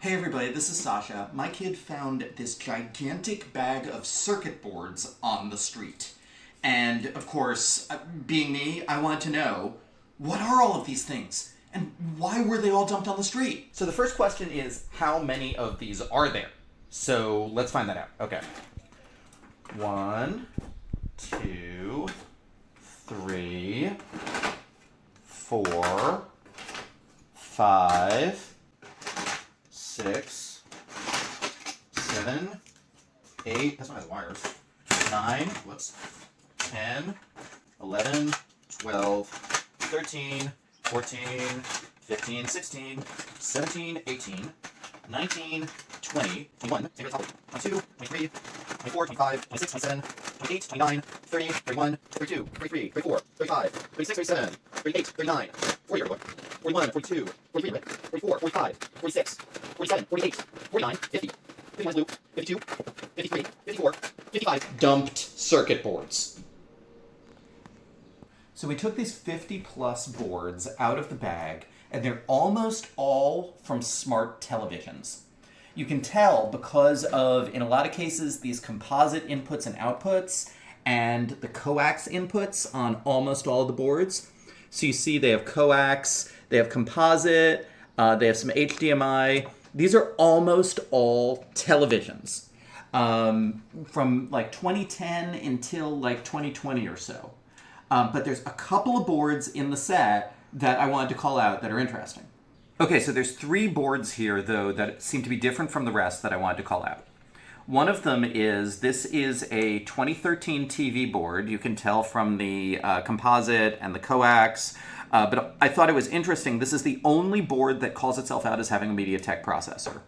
Hey everybody, this is Sasha. My kid found this gigantic bag of circuit boards on the street. And of course, being me, I wanted to know, what are all of these things? And why were they all dumped on the street? So the first question is, how many of these are there? So let's find that out. Okay. 1, 2, 3, 4, 5, 6, 7, 8, that's not the wires, 9, 10, 11, 12, 13, 14, 15, 16, 17, 18, 19, 20, 21, 22, 23, 24, 25, 26, 27, 28, 29, 30, 31, 32, 33, 34, 35, 36, 37, 38, 39, 40, 41, 42, 43, 44, 45, 46, 47, 48, 49, 50, 51 blue, 52, 53, 54, 55. Dumped circuit boards. So we took these 50 plus boards out of the bag, and they're almost all from smart televisions. You can tell because of, in a lot of cases, these composite inputs and outputs and the coax inputs on almost all the boards. So you see they have coax, they have composite, they have some HDMI. These are almost all televisions from like 2010 until like 2020 or so. But there's a couple of boards in the set that I wanted to call out that are interesting. Okay, so there's 3 boards here, though, that seem to be different from the rest that I wanted to call out. One of them is, this is a 2013 TV board. You can tell from the composite and the coax, but I thought it was interesting. This is the only board that calls itself out as having a MediaTek processor.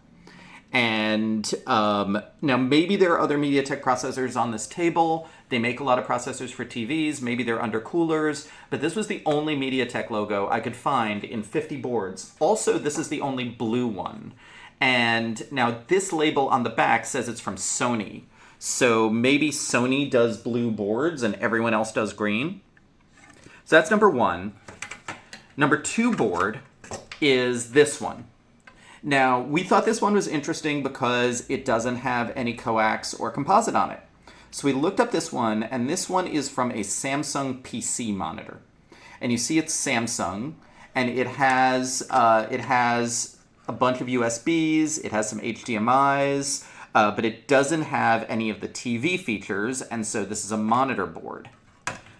And now maybe there are other MediaTek processors on this table. They make a lot of processors for TVs. Maybe they're undercoolers. But this was the only MediaTek logo I could find in 50 boards. Also, this is the only blue one. And now this label on the back says it's from Sony. So maybe Sony does blue boards and everyone else does green. So that's number 1. Number 2 board is this one. Now, we thought this one was interesting because it doesn't have any coax or composite on it. So we looked up this one, and this one is from a Samsung PC monitor. And you see it's Samsung, and it has a bunch of USBs, it has some HDMIs, but it doesn't have any of the TV features, and so this is a monitor board.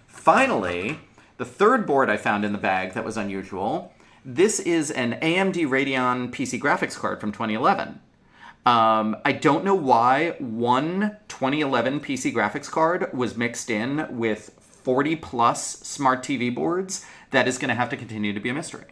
Finally, the third board I found in the bag that was unusual. This is an AMD Radeon PC graphics card from 2011. I don't know why one 2011 PC graphics card was mixed in with 40 plus smart TV boards. That is going to have to continue to be a mystery.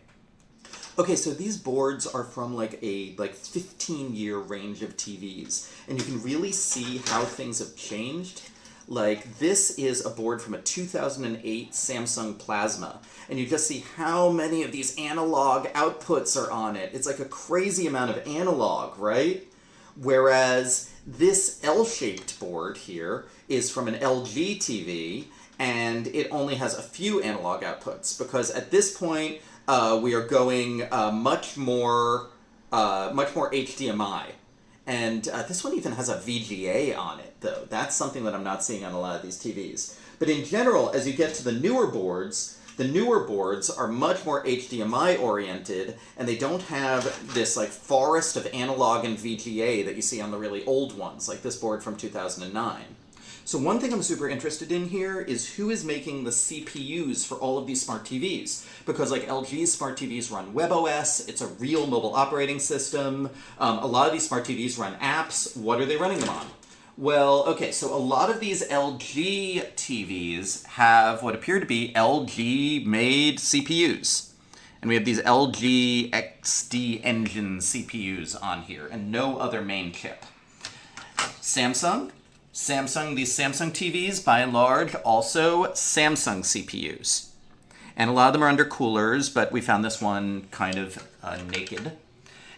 Okay, so these boards are from like a 15-year range of TVs, and you can really see how things have changed. Like, this is a board from a 2008 Samsung Plasma, and you just see how many of these analog outputs are on it. It's like a crazy amount of analog, right? Whereas this L-shaped board here is from an LG TV, and it only has a few analog outputs, because at this point, we are going much more HDMI. And this one even has a VGA on it, though. That's something that I'm not seeing on a lot of these TVs. But in general, as you get to the newer boards are much more HDMI oriented, and they don't have this like forest of analog and VGA that you see on the really old ones, like this board from 2009. So one thing I'm super interested in here is who is making the CPUs for all of these smart TVs. Because like LG's smart TVs run WebOS, it's a real mobile operating system. A lot of these smart TVs run apps. What are they running them on? Well, okay, so a lot of these LG TVs have what appear to be LG-made CPUs. And we have these LG XD Engine CPUs on here, and no other main chip. These Samsung TVs, by and large, also Samsung CPUs. And a lot of them are under coolers, but we found this one kind of naked.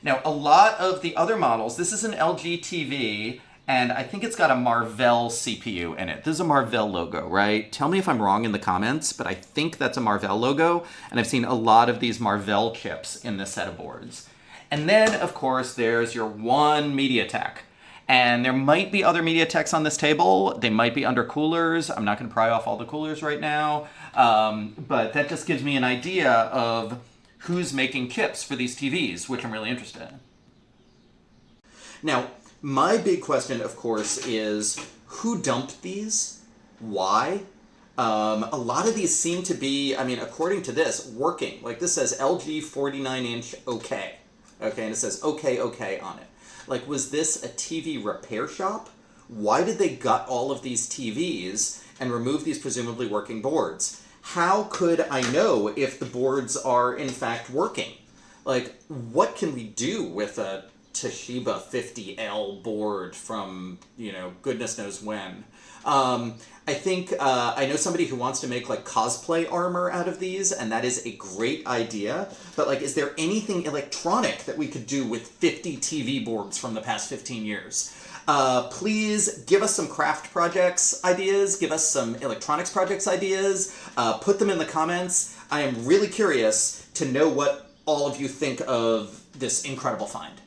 Now, a lot of the other models, this is an LG TV, and I think it's got a Marvell CPU in it. This is a Marvell logo, right? Tell me if I'm wrong in the comments, but I think that's a Marvell logo, and I've seen a lot of these Marvell chips in this set of boards. And then, of course, there's your one MediaTek. And there might be other MediaTeks on this table. They might be under coolers. I'm not going to pry off all the coolers right now. But that just gives me an idea of who's making chips for these TVs, which I'm really interested in. Now, my big question, of course, is who dumped these? Why? A lot of these seem to be, I mean, according to this, working. Like this says LG 49-inch OK. Okay, and it says OK on it. Like, was this a TV repair shop? Why did they gut all of these TVs and remove these presumably working boards? How could I know if the boards are in fact working? Like, what can we do with a Toshiba 50L board from, you know, goodness knows when? I think I know somebody who wants to make like cosplay armor out of these, and that is a great idea. But like, is there anything electronic that we could do with 50 TV boards from the past 15 years? Please give us some craft projects ideas, give us some electronics projects ideas, put them in the comments. I am really curious to know what all of you think of this incredible find.